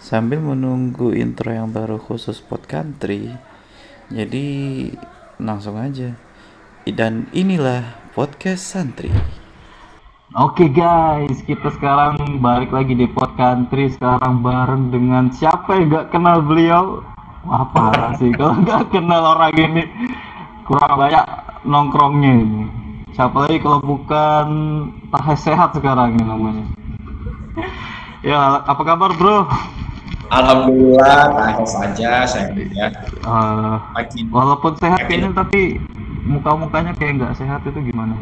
Sambil menunggu intro yang baru khusus Pod Country, jadi langsung aja. Dan inilah podcast Santri. Oke guys, kita sekarang balik lagi di Pod Country. Sekarang bareng dengan siapa yang gak kenal beliau? Wah parah sih, kalau gak kenal orang ini kurang banyak nongkrongnya ini. Siapa lagi kalau bukan Tahes Sehat sekarang ini namanya. Ya, apa kabar bro? Alhamdulillah, tahan saja saya ya. Eh, Makin Walaupun sehat happy. kayaknya tapi muka-mukanya kayak nggak sehat itu gimana?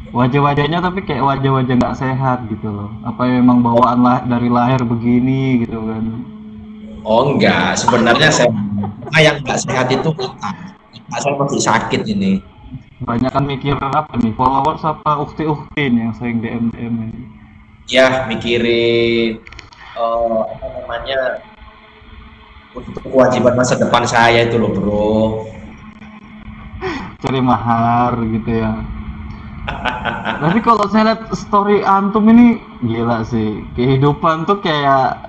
Wajah-wajahnya tapi kayak wajah-wajah nggak sehat gitu loh. Apa memang bawaan dari lahir begini gitu kan? Oh enggak, sebenarnya saya yang nggak sehat itu otak. Otak saya masih sakit ini. Banyak kan mikir apa nih? Followers apa ukti-ukti nih yang sering DM ini? Ya mikirin apa namanya untuk kewajiban masa depan saya itu loh bro. Cari mahar gitu ya. Tapi kalau saya lihat story antum ini gila sih. Kehidupan tuh kayak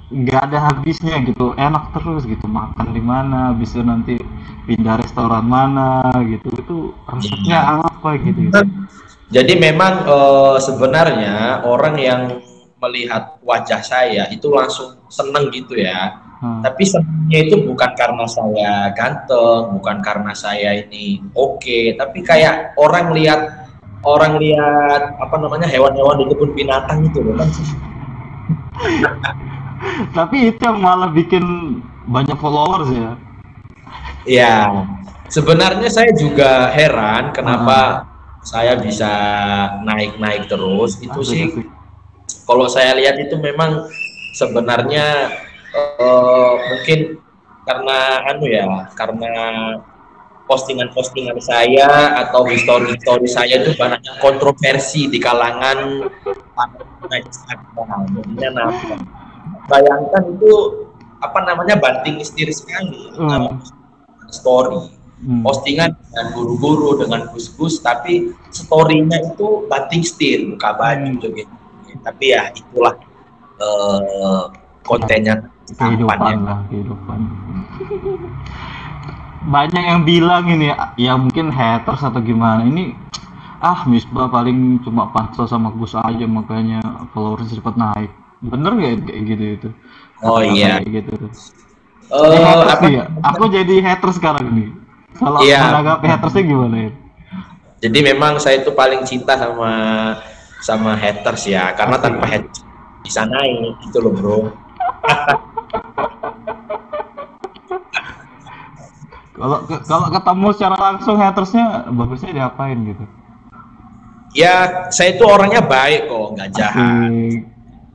nggak ada habisnya gitu. Enak terus gitu. Makan di mana, bisa nanti pindah restoran mana gitu. Itu Ya. resepnya apa gitu. Jadi memang sebenarnya orang yang melihat wajah saya itu langsung seneng gitu ya. Hmm. Tapi senangnya itu bukan karena saya ganteng, bukan karena saya ini oke, tapi kayak orang lihat apa namanya hewan-hewan di kebun binatang itu loh kan. Tapi itu yang malah bikin banyak followers ya. Ya, sebenarnya saya juga heran kenapa Ah, saya bisa naik-naik terus. Itu asik sih asik. kalau saya lihat itu memang sebenarnya mungkin karena anu ya, karena postingan-postingan saya atau histori-histori saya itu banyaknya kontroversi di kalangan pengguna Instagram. Jadinya nambah. Bayangkan itu apa namanya banting setir sekali antara Hmm. story Hmm. postingan dengan guru-guru dengan gus-gus tapi storynya itu banting setir buka baju Hmm. gitu. Tapi ya itulah eh, Ya, kontennya tampan kehidupan ya. lah kehidupan. Banyak yang bilang ini ya mungkin haters atau gimana ini Misbah paling cuma pansos sama Gus aja makanya followers cepat naik. Bener gak kayak gitu itu? Oh Kata-kata iya. kayak gitu tuh. Ini haters Apa nih ya. namanya? Aku jadi haters sekarang nih. Kalau Iya. menanggapi hatersnya gimana ya? Jadi memang saya itu paling cinta sama sama haters ya, karena Asik tanpa asik. haters bisa naik gitu loh bro. Kalau ketemu secara langsung hatersnya bagusnya diapain gitu? Ya saya itu orangnya baik kok, nggak jahat. Asik.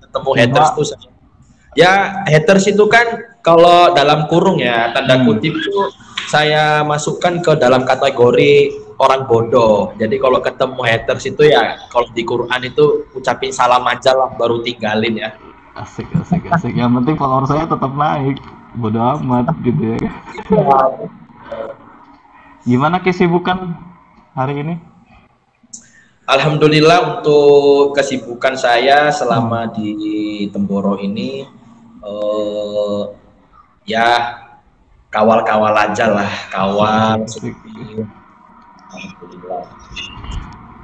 Ketemu haters Cuma tuh ya haters itu kan kalau dalam kurung ya tanda hmm, kutip itu saya masukkan ke dalam kategori orang bodoh. Jadi kalau ketemu haters itu ya kalau di Quran itu ucapin salam aja lah baru tinggalin ya. asik asik asik. Yang penting follower saya tetap naik. Bodo amat gitu ya. Gimana kesibukan hari ini? Alhamdulillah untuk kesibukan saya Hmm. selama di Temboro ini eh, ya kawal-kawal aja lah, Asik kawal asik. seperti alhamdulillah.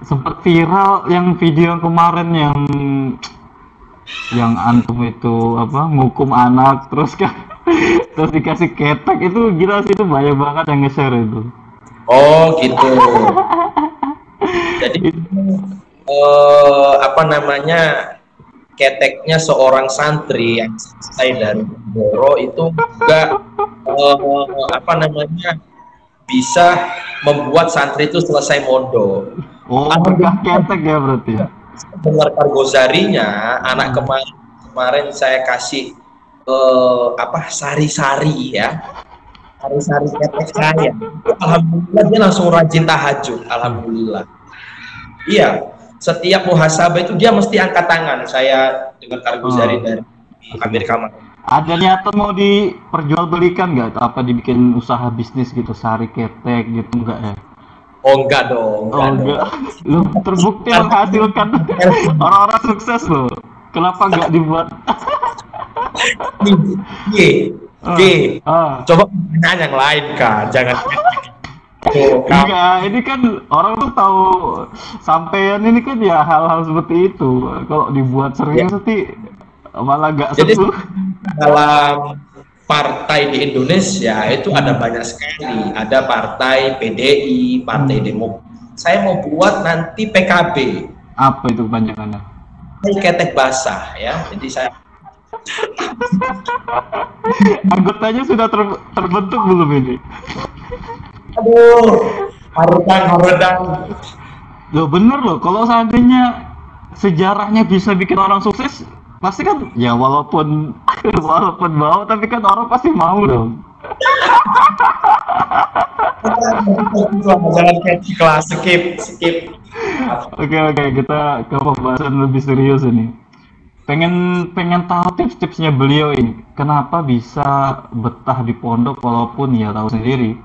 Sempat viral yang video yang kemarin yang antum itu apa ngukum anak terus kan terus dikasih ketek itu gila sih itu banyak banget yang nge-share itu. Oh gitu. Jadi It- apa namanya keteknya seorang santri yang selesai dari Temboro itu juga apa namanya bisa membuat santri itu selesai mondok. oh berkah Alhamdulillah ketek ya berarti ya. dengar kargozarinya anak Hmm. kemarin kemarin saya kasih apa sari-sari ya sari-sari ketek saya itu alhamdulillah dia langsung rajin tahajud alhamdulillah iya setiap muhasabah itu dia mesti angkat tangan saya dengar kargozari Oh, dari asik Amerika. asik. Ada niatan mau diperjualbelikan nggak? Apa dibikin usaha bisnis gitu, sari ketek gitu nggak ya? Oh enggak dong, Oh enggak, lu terbukti menghasilkan orang-orang sukses loh. Kenapa nggak dibuat? G, G, Ah, ah. coba nanya yang lain kan, jangan tuh kamu. Enggak, ini kan orang tuh tahu sampean ini kan ya hal-hal seperti itu. Kalau dibuat Ya, serius nanti malah gak jadi seru. dalam partai di Indonesia itu ada banyak sekali. Ada partai PDI, Partai Demokrat. Saya mau buat nanti PKB, Apa itu kepanjangannya? ketek basah ya. Jadi saya, Anggotanya sudah terbentuk belum ini? aduh, harudan. Loh bener loh, kalau seandainya sejarahnya bisa bikin orang sukses, pasti kan ya walaupun walaupun mau, tapi kan orang pasti mau dong. Jangan kayak di kelas, skip. Oke oke, kita ke pembahasan lebih serius ini. Pengen pengen tahu tips-tipsnya beliau ini. Kenapa bisa betah di pondok walaupun ya tahu sendiri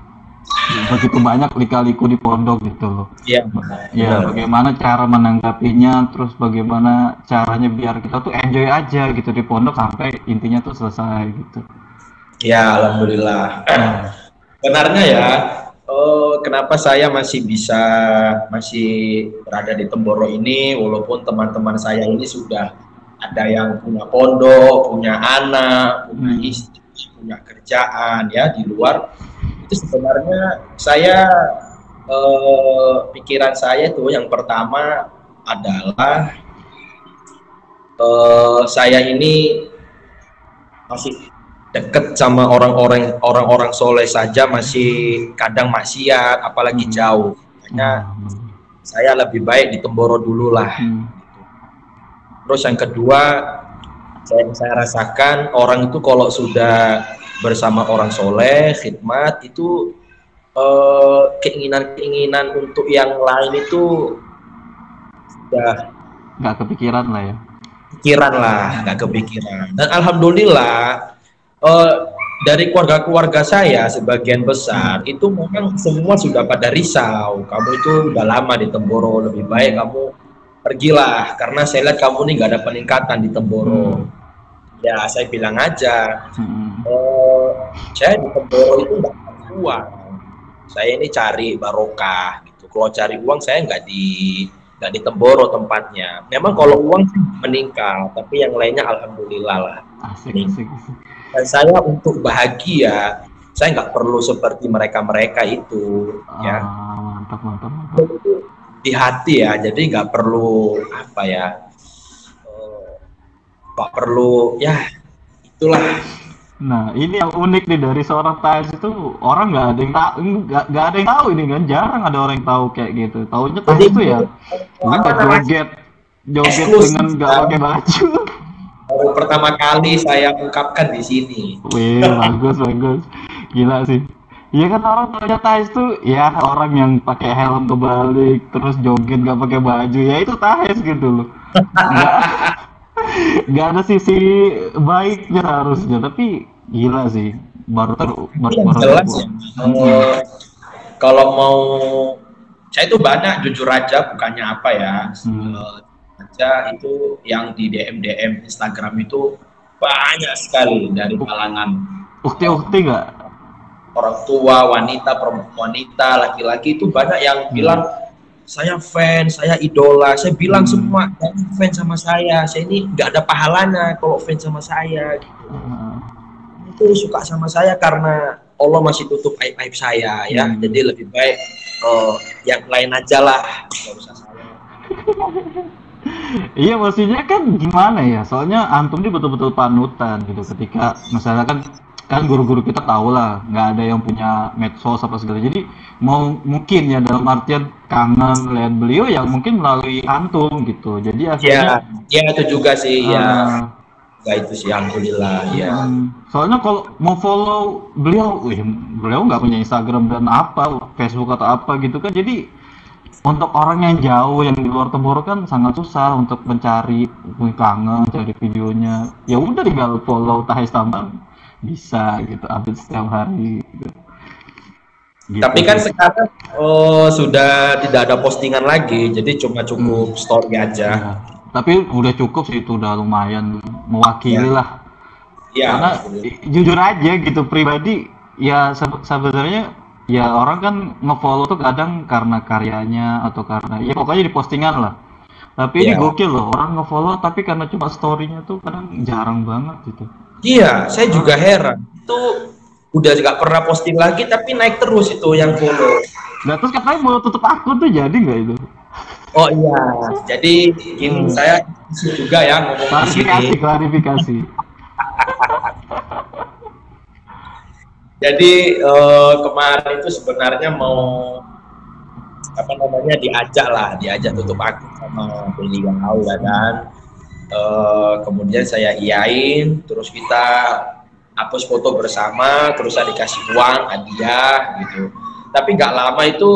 begitu banyak lika-liku di pondok gitu loh. Iya, Ya, benar. bagaimana cara menanggapinya, terus bagaimana caranya biar kita tuh enjoy aja gitu di pondok sampai intinya tuh selesai gitu. Ya, alhamdulillah. Nah, Benarnya ya, kenapa saya masih berada di Temboro ini, walaupun teman-teman saya ini sudah ada yang punya pondok, punya anak, punya istri, punya kerjaan ya di luar. Itu sebenarnya pikiran saya itu yang pertama adalah saya ini masih deket sama orang-orang soleh saja masih kadang maksiat, apalagi jauh. Makanya saya lebih baik di Temboro dulu lah. Terus yang kedua, saya rasakan orang itu kalau sudah bersama orang soleh, khidmat itu keinginan-keinginan untuk yang lain itu sudah nggak kepikiran lah ya. pikiran lah, nggak kepikiran. Dan alhamdulillah dari keluarga-keluarga saya sebagian besar itu memang semua sudah pada risau. Kamu itu udah lama di Temboro, lebih baik kamu pergilah karena saya lihat kamu nih nggak ada peningkatan di Temboro. Ya saya bilang aja, saya di Temboro itu nggak cari uang. Saya ini cari barokah gitu. Kalau cari uang saya nggak di Temboro tempatnya. Memang kalau uang sih meningkat, tapi yang lainnya alhamdulillah lah. Asik, Meningkat. asik. Dan saya untuk bahagia, saya nggak perlu seperti mereka-mereka itu, ya. Mantap, mantap, mantap. Itu di hati ya, jadi nggak perlu apa ya, nggak perlu ya itulah. Nah, ini yang unik nih dari seorang Thais itu orang nggak ada yang tahu, nggak ada yang tahu ini kan, jarang ada orang yang tahu kayak gitu. Taunya Thais itu ya, Apa namanya? joget Eksklusif, dengan nggak kan? pakai baju. Baru pertama kali saya ungkapkan di sini. Wih, bagus, bagus. Gila sih. Iya kan orang taunya Thais tuh ya orang yang pakai helm kebalik, terus joget nggak pakai baju, ya itu Thais gitu loh. Nggak, nggak ada sisi baiknya harusnya, tapi gila sih. Baru Tapi yang jelas ya, kalau mau saya itu banyak jujur aja bukannya apa ya, aja itu yang di DM Instagram itu banyak sekali dari kalangan ukti nggak? orang tua, wanita, laki-laki itu banyak yang bilang saya fans, saya idola. Saya bilang semua jangan fans sama saya ini nggak ada pahalanya kalau fans sama saya gitu. Itu suka sama saya karena Allah masih tutup aib-aib saya ya. Jadi lebih baik yang lain aja lah, nggak usah saya. Iya, maksudnya kan gimana ya? Soalnya antum ini betul-betul panutan gitu. Ketika misalnya kan guru-guru kita tahu lah, nggak ada yang punya medsos apa segala. Jadi mungkin ya dalam artian kangen lihat beliau yang mungkin melalui antum gitu. Jadi akhirnya ya itu juga sih ya. Nggak itu sih alhamdulillah ya. Soalnya kalau mau follow beliau nggak punya Instagram dan apa, Facebook atau apa gitu kan. Jadi untuk orang yang jauh yang di luar Temboro kan sangat susah untuk mencari kangen, cari videonya. Ya udah tinggal follow Thais Tambang bisa gitu, update setiap hari gitu. Gitu Tapi kan sih. sekarang sudah tidak ada postingan lagi, jadi cuma cukup story aja. Ya. Tapi udah cukup sih, itu udah lumayan mewakili Ya, lah. ya, Karena alhamdulillah. jujur aja gitu, pribadi ya sebenarnya ya orang kan ngefollow tuh kadang karena karyanya atau karena ya pokoknya di postingan lah. Tapi ini Ya, gokil loh, orang ngefollow tapi karena cuma story-nya tuh kadang jarang banget gitu. iya, saya juga heran. Itu udah nggak pernah posting lagi, tapi naik terus itu yang follow. Nah terus katanya mau tutup akun tuh, jadi nggak itu? Oh iya, jadi ini saya juga ya ngomong di sini. Klarifikasi, klarifikasi. Jadi kemarin itu sebenarnya mau apa namanya diajak tutup akun sama beliau ya kan. Kemudian saya iyain, terus kita hapus foto bersama, terus saya dikasih uang hadiah gitu. Tapi nggak lama itu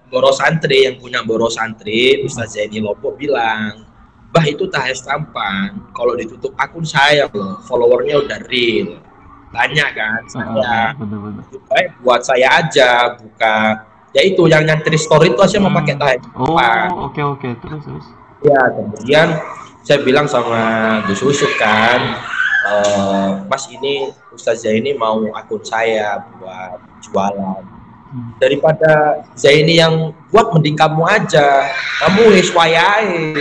Boro Santri, yang punya Boro Santri, Ustaz Zaini Lombok bilang, "Bah, itu Tahes Tampan, kalau ditutup akun saya loh, followernya udah real." Tanya kan saya, Bener-bener. baik buat saya aja, buka ya itu yang nyantri story itu aja mau pakai Tahes Tampan. Oh, oke, terus. Ya, kemudian saya bilang sama Gus Yusuf kan, Mas, ini Ustaz Zaini mau akun saya buat jualan. Daripada Zaini yang buat, mending kamu aja. Kamu wis wayahe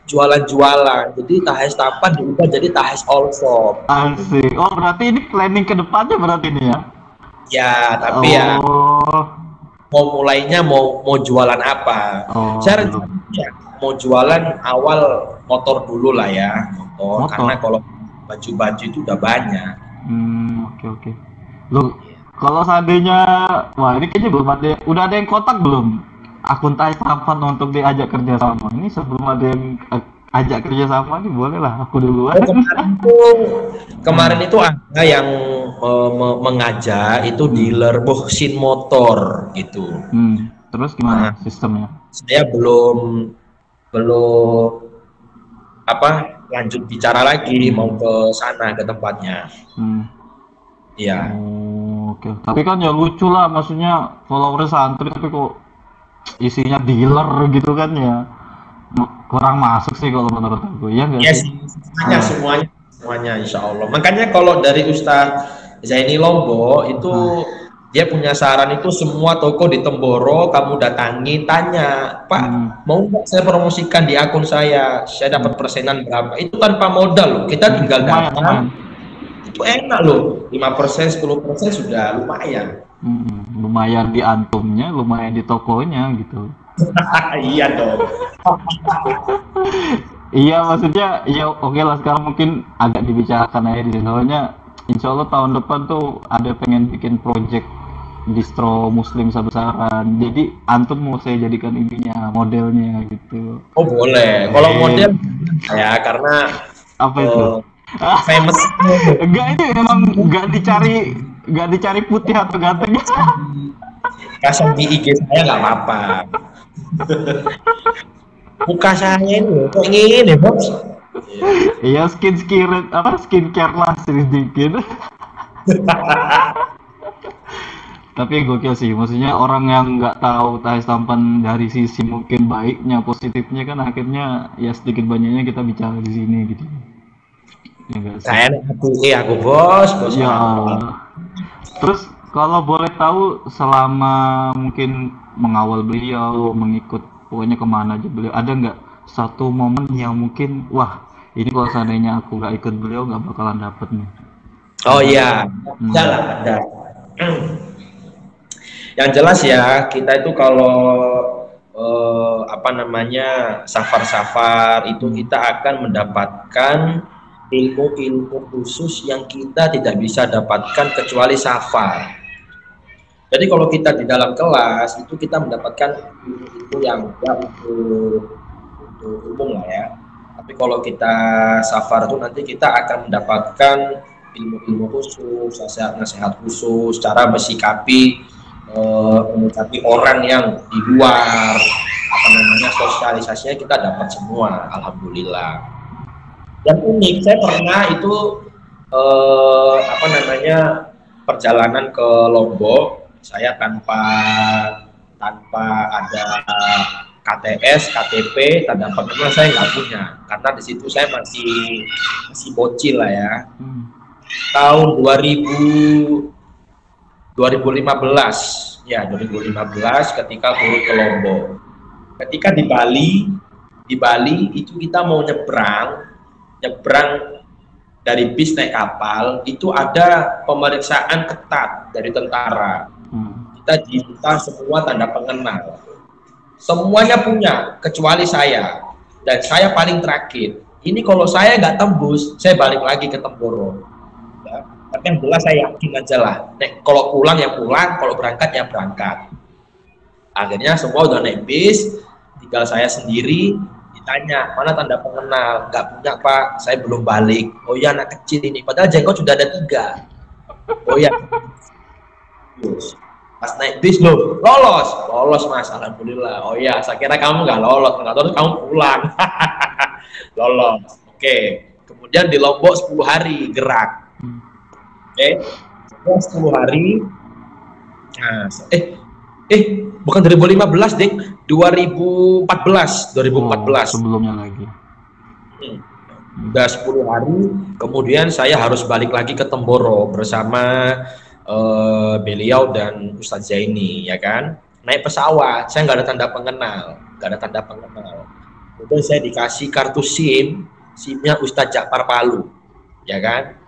jualan-jualan. Jadi Tahes Tampan diubah jadi Tahes All Shop. Asik. Oh, berarti ini planning ke depannya berarti ini ya? Ya, tapi ya Oh, mau mulainya mau jualan apa? oh, Saya belum. rencananya mau jualan awal motor dulu lah ya, motor. Motor? Karena kalau baju-baju itu udah banyak. Oke. Loh, kalau seandainya, wah ini kayaknya belum ada, udah ada yang kontak belum? Akun Tahes Tampan untuk diajak kerja sama. Ini sebelum ada yang ajak kerja sama nih, boleh lah aku duluan. Kemarin itu ada yang mengajak itu dealer Boxin motor gitu. Terus gimana sistemnya? Saya belum apa lanjut bicara lagi mau ke sana, ke tempatnya. Iya. Oke. Tapi kan ya lucu lah, maksudnya follower santri tapi kok isinya dealer gitu kan ya. Kurang masuk sih kalau menurut aku. Ya nggak Iya sih? sih, semuanya insya Allah. Makanya kalau dari Ustadz Zaini Lombok itu dia punya saran itu, semua toko di Temboro kamu datangi, tanya, Pak, mau nggak saya promosikan di akun saya dapat persenan berapa? Itu tanpa modal loh, kita tinggal datang. Itu enak loh, 5%, 10% sudah lumayan. Lumayan di antumnya, lumayan di tokonya gitu. Iya dong. Iya, maksudnya ya oke lah, sekarang mungkin agak dibicarakan aja di soalnya insya Allah tahun depan tuh ada pengen bikin project distro muslim sabesaran, jadi antum mau saya jadikan ininya, modelnya gitu. Oh boleh, kalau model ya, karena apa itu famous. enggak, itu emang nggak dicari putih atau ganteng. Kasih di IG saya nggak apa-apa. Muka saya ini kok gini, Bos. Iya, skincare lah sedikit. Tapi gokil sih, maksudnya orang yang nggak tahu Tahes Tampan dari sisi mungkin baiknya, positifnya kan akhirnya ya sedikit banyaknya kita bicara di sini gitu. Ya nggak sih? Aku bos. Ya. Terus kalau boleh tahu, selama mungkin mengawal beliau, mengikut pokoknya kemana aja beliau, ada nggak satu momen yang mungkin wah ini kalau seandainya aku nggak ikut beliau nggak bakalan dapet nih? Oh iya, ada. Yang jelas ya, kita itu kalau safar-safar itu kita akan mendapatkan ilmu-ilmu khusus yang kita tidak bisa dapatkan kecuali safar. Jadi kalau kita di dalam kelas itu kita mendapatkan ilmu yang untuk umum lah ya. Tapi kalau kita safar itu nanti kita akan mendapatkan ilmu-ilmu khusus, nasihat khusus, cara mensikapi orang yang di luar, sosialisasinya kita dapat semua, alhamdulillah. Yang unik, saya pernah itu perjalanan ke Lombok, saya tanpa ada KTS, KTP, tanda pengenal saya nggak punya, karena di situ saya masih bocil lah ya. Tahun 2015 ya, 2015 ketika turun ke Lombok. Ketika di Bali itu kita mau nyebrang dari bis naik kapal, itu ada pemeriksaan ketat dari tentara. Kita diminta semua tanda pengenal. Semuanya punya, kecuali saya. Dan saya paling terakhir. Ini kalau saya nggak tembus, saya balik lagi ke Temboro. Ya. Tapi yang jelas saya yakin aja lah. Kalau pulang ya pulang, kalau berangkat ya berangkat. Akhirnya semua udah naik bis, tinggal saya sendiri. Ditanya, mana tanda pengenal? Nggak punya Pak, saya belum balik. Oh iya, anak kecil ini. Padahal jenggot sudah ada 3. Oh iya. Terus. Pas naik bis loh, lolos Mas, alhamdulillah. Oh iya, saya kira kamu nggak lolos, kamu pulang. Lolos, oke. Kemudian di Lombok 10 hari gerak. Oke, 10 hari. Nah, bukan 2015 deh, 2014. Sebelumnya lagi. Udah 10 hari, kemudian saya harus balik lagi ke Temboro bersama beliau dan Ustadz Zaini, ya kan, naik pesawat. Saya nggak ada tanda pengenal. Kemudian saya dikasih kartu SIM-nya Ustadz Ja'far Palu, ya kan.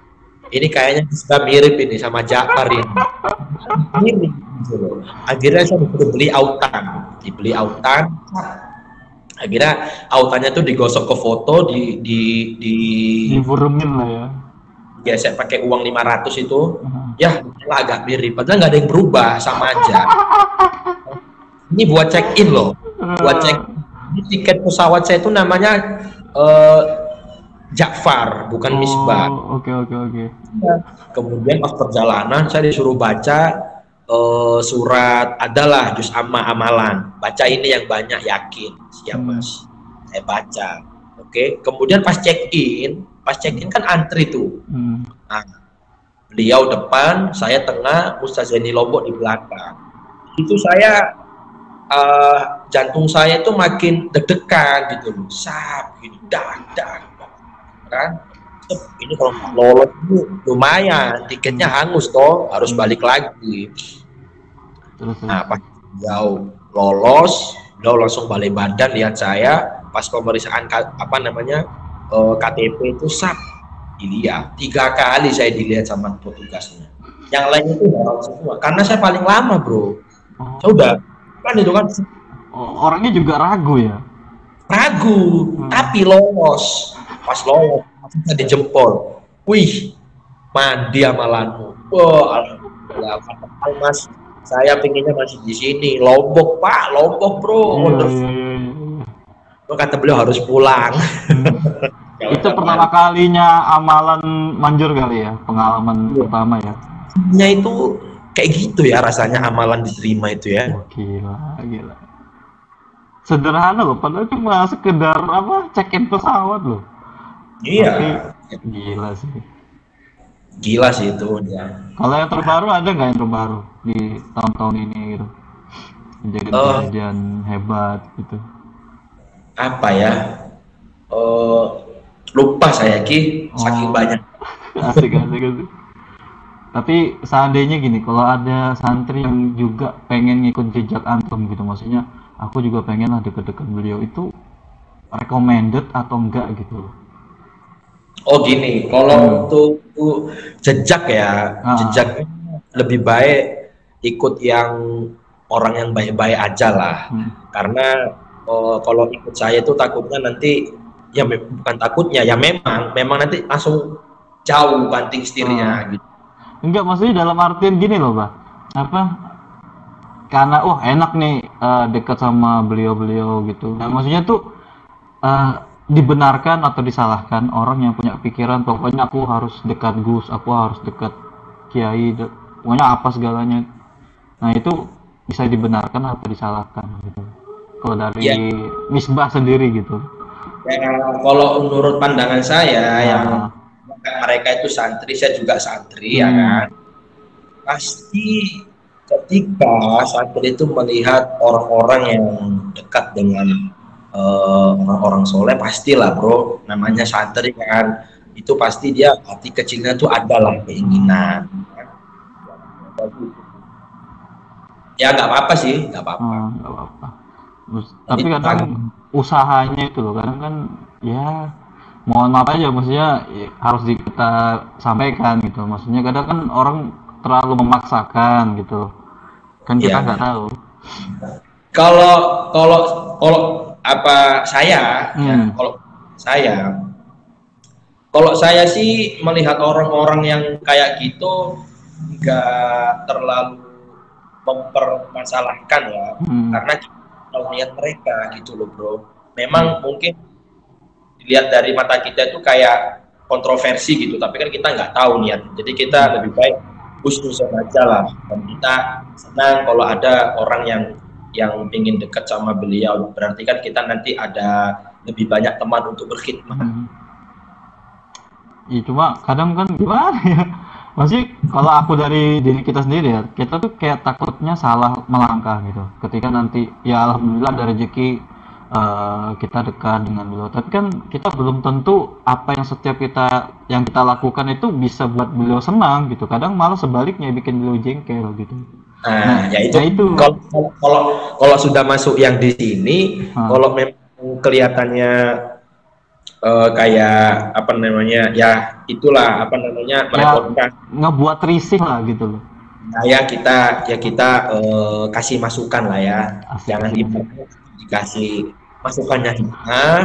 Ini kayaknya sudah mirip ini sama Ja'far ini. Akhirnya saya dibeli autan. Akhirnya autannya tuh digosok ke foto, diburumin lah ya. Ya saya pakai uang 500 itu, ya lah agak mirip, padahal nggak ada yang berubah, sama aja. Ini buat check in loh, ini tiket pesawat saya itu namanya Ja'far, bukan Misbah. Oke. Kemudian pas perjalanan saya disuruh baca surat, adalah juz amma amalan, baca ini yang banyak, yakin, siap Mas. Saya baca, oke. Kemudian pas check in kan antri tuh. Nah, beliau depan, saya tengah, Ustadz Zaini Lombok di belakang. Itu saya jantung saya itu makin deg-degan gitu loh, gini, kan. Ini kalau nggak lolos itu lumayan, tiketnya hangus toh, harus balik lagi. Nah, pas beliau lolos, beliau langsung balik badan lihat saya. Pas pemeriksaan KTP itu dilihat 3 kali, saya dilihat sama petugasnya. Yang lain itu orang semua, karena saya paling lama bro. Saya udah kan itu kan. Orangnya juga ragu ya. Tapi lolos. Pas lolos masih dijempol. Wih, mandi amalanmu. Wah, alhamdulillah Mas. Saya pinginnya masih di sini. Lombok Pak, Lombok bro. Kata beliau harus pulang. Itu pertama kalinya amalan manjur kali ya, pengalaman pertama ya. Itu kayak gitu ya rasanya amalan diterima itu ya. Gila. Sederhana loh, padahal cuma sekedar check-in pesawat loh. Iya. Tapi, gila sih itu ya. Kalau yang terbaru ada nggak yang terbaru di tahun-tahun ini gitu? Kejadian hebat gitu. Apa ya? Lupa saya saking banyak. Asik. Tapi seandainya gini, kalau ada santri yang juga pengen ngikut jejak antum gitu, maksudnya aku juga pengen lah deket-deket beliau, itu recommended atau enggak gitu? Oh gini, kalau untuk jejak ya, jejak lebih baik ikut yang orang yang baik-baik aja lah. Karena kalau ikut saya itu takutnya nanti, ya bukan takutnya, ya memang nanti langsung jauh banting setirnya gitu. Enggak, maksudnya dalam artian gini loh, Bah. Karena enak nih dekat sama beliau-beliau gitu. Nah, maksudnya tuh dibenarkan atau disalahkan orang yang punya pikiran pokoknya aku harus dekat Gus, aku harus dekat Kiai, pokoknya apa segalanya. Nah, itu bisa dibenarkan atau disalahkan gitu. Kalau dari Misbah sendiri gitu. Ya, kalau menurut pandangan saya yang mereka itu santri, saya juga santri ya kan. pasti ketika santri itu melihat orang-orang yang dekat dengan orang-orang soleh, pastilah bro, namanya santri kan, itu pasti dia hati kecilnya tuh adalah keinginan. Ya nggak apa-apa sih, nggak apa-apa. Nggak apa-apa. Tapi kadang usahanya itu loh, kadang kan ya mohon maaf aja, maksudnya ya, harus kita sampaikan gitu. Maksudnya kadang kan orang terlalu memaksakan gitu, kan kita Iya. nggak tahu. Kalau kalau kalau apa saya, ya, kalau saya sih melihat orang-orang yang kayak gitu nggak terlalu mempermasalahkan ya, karena kalau lihat mereka gitu loh bro, memang mungkin dilihat dari mata kita itu kayak kontroversi gitu, tapi kan kita nggak tahu niat, jadi kita lebih baik husnuzon aja lah, dan kita senang kalau ada orang yang ingin dekat sama beliau, berarti kan kita nanti ada lebih banyak teman untuk berkhidmat. Ya cuma kadang kan gimana ya, masih kalau aku dari diri kita sendiri ya, kita tuh kayak takutnya salah melangkah gitu ketika nanti ya alhamdulillah ada rezeki kita dekat dengan beliau, tapi kan kita belum tentu apa yang setiap yang kita lakukan itu bisa buat beliau senang gitu, kadang malah sebaliknya bikin beliau jengkel gitu. Nah, ya itu. Kalau sudah masuk yang di sini, kalau memang kelihatannya kayak apa namanya, ya itulah apa namanya, merepotkan, ngebuat risih lah gitu loh. Nah, ya kita kasih masukan lah ya. Jangan dikasih masukannya hikmah,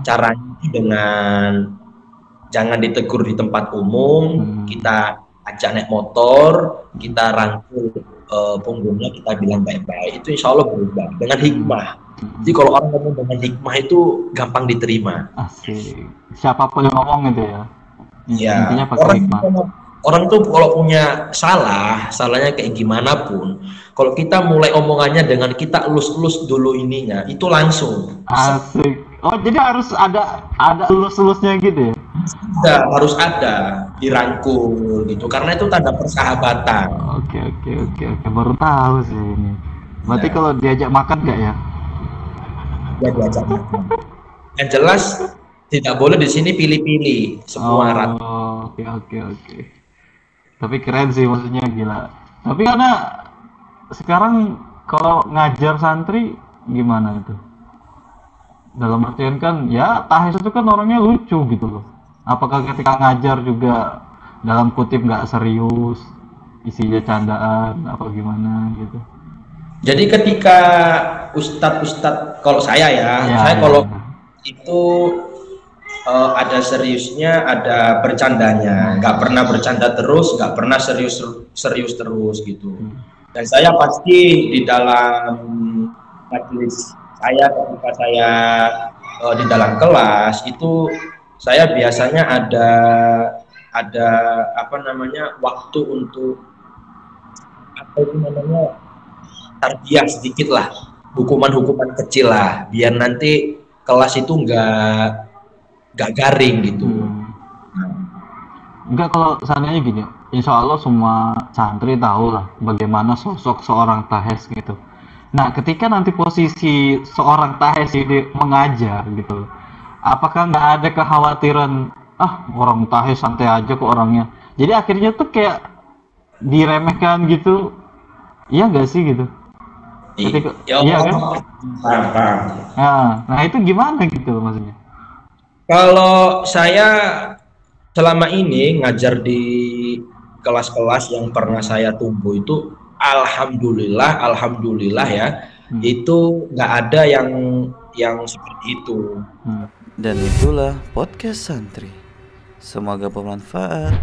caranya dengan jangan ditegur di tempat umum, kita ajak naik motor, kita rangkul punggungnya, kita bilang baik-baik, itu insya Allah berubah dengan hikmah. Jadi kalau orang ngomong dengan hikmah itu gampang diterima. Asik. Siapapun yang ngomong gitu ya. Iya. Intinya pakai hikmah. Orang tuh kalau punya salahnya kayak gimana pun, kalau kita mulai omongannya dengan kita elus-elus dulu ininya, itu langsung. Asik. Oh, jadi harus ada elus-elusnya gitu ya? Harus ada, dirangkul gitu, karena itu tanda persahabatan. Oke. Baru tahu sih ini. Berarti kalau diajak makan nggak ya? Ya diajak makan. Yang jelas tidak boleh di sini pilih-pilih semua rata. Oke. Tapi keren sih, maksudnya gila. Tapi karena sekarang kalau ngajar santri gimana itu? Dalam artian kan ya Tahes itu kan orangnya lucu gitu loh. Apakah ketika ngajar juga dalam kutip nggak serius, isinya candaan apa gimana gitu? Jadi ketika ustadz kalau saya kalau itu ada seriusnya, ada bercandanya, nggak pernah bercanda terus, nggak pernah serius terus gitu. Dan saya pasti di dalam majelis saya, ketika saya di dalam kelas itu, saya biasanya ada apa namanya, waktu untuk apa itu namanya, tarbiyah sedikit lah, hukuman kecil lah, biar nanti kelas itu nggak garing gitu. Enggak, kalau seandainya gini, insya Allah semua santri tahu lah bagaimana sosok seorang Tahes gitu. Nah, ketika nanti posisi seorang Tahes ini mengajar gitu, apakah nggak ada kekhawatiran, orang Tahes santai aja kok orangnya, jadi akhirnya tuh kayak diremehkan gitu, iya nggak sih gitu? Ketika, iya kan? Nah itu gimana gitu maksudnya? Kalau saya selama ini ngajar di kelas-kelas yang pernah saya tumbuh itu, alhamdulillah ya, itu nggak ada yang seperti itu. Dan itulah podcast santri. Semoga bermanfaat.